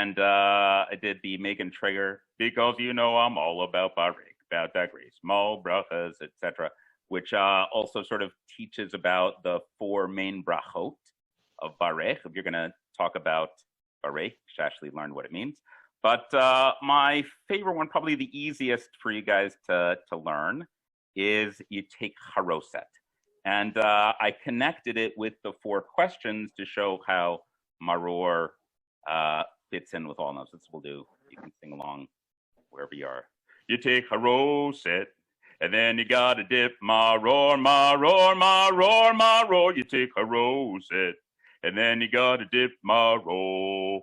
and I did the Megan Traeger, because you know I'm all about Barek, about that grace, small brachas, etc., which also sort of teaches about the four main brachot of Barek. If you're going to talk about Barek, you should actually learn what it means. But my favorite one, probably the easiest for you guys to learn, is you take Haroset. And I connected it with the four questions to show how Maror fits in with all those. This will do. You can sing along wherever you are. You take Haroset, and then you gotta dip Maror, Maror, Maror, Maror. You take Haroset, and then you gotta dip Maror.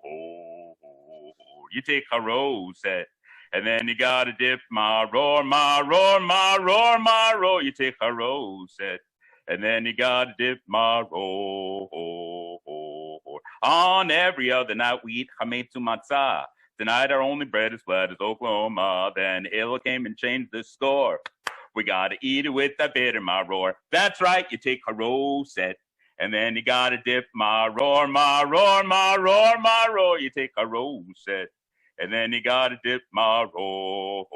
You take Haroset, and then you gotta dip Maror, Maror, Maror, Maror. You take Haroset, and then you gotta dip Maror. On every other night we eat chametzu matzah. Tonight our only bread is flat as Oklahoma. Then Ella came and changed the score. We gotta eat it with that bitter maror. That's right, you take Haroset, and then you gotta dip maror, maror, maror, maror. You take Haroset, and then you gotta dip maror.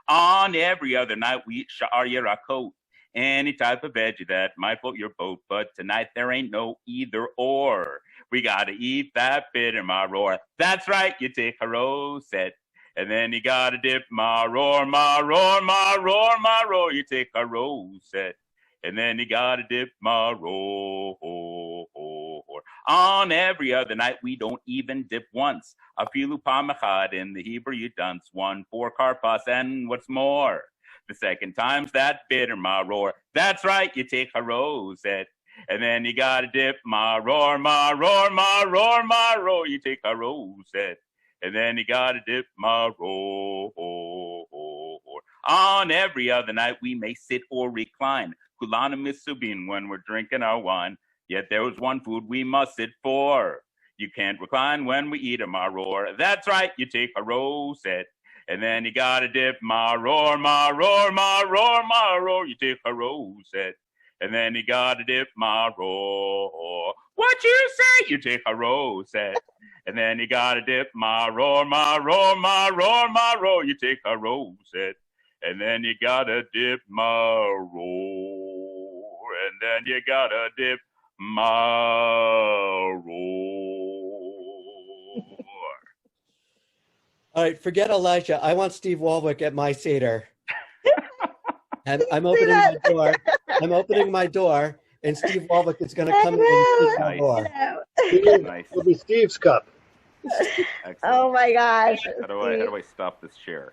On every other night we eat sha'ar yerakot, any type of veggie that might float your boat, but tonight there ain't no either or. We gotta eat that bitter maror. That's right, you take Haroset, and then you gotta dip maror, maror, maror, maror. You take Haroset, and then you gotta dip maror. On every other night we don't even dip once. Afilu pamachad, in the Hebrew you dunce, 1 for karpas, and what's more, the second time's that bitter maror. That's right, you take Haroset, and then you gotta dip maror, maror, maror, maror. You take Haroset, and then you gotta dip maror. On every other night we may sit or recline, kulana misubin, when we're drinking our wine. Yet there was one food we must sit for. You can't recline when we eat a maror. That's right, you take Haroset, and then you gotta dip maror, maror, maror, maror. You take Haroset, and then you gotta dip maror. What you say? You take Haroset, and then you gotta dip maror, maror, maror, maror. You take Haroset, and then you gotta dip maror, and then you gotta dip maror. All right, forget Elijah. I want Steve Walvick at my Seder. And I'm opening my door. I'm opening my door, and Steve Walvick is going to come in and Nice. door. Nice. It'll be Steve's cup. Excellent. Oh my gosh. How do I stop this share?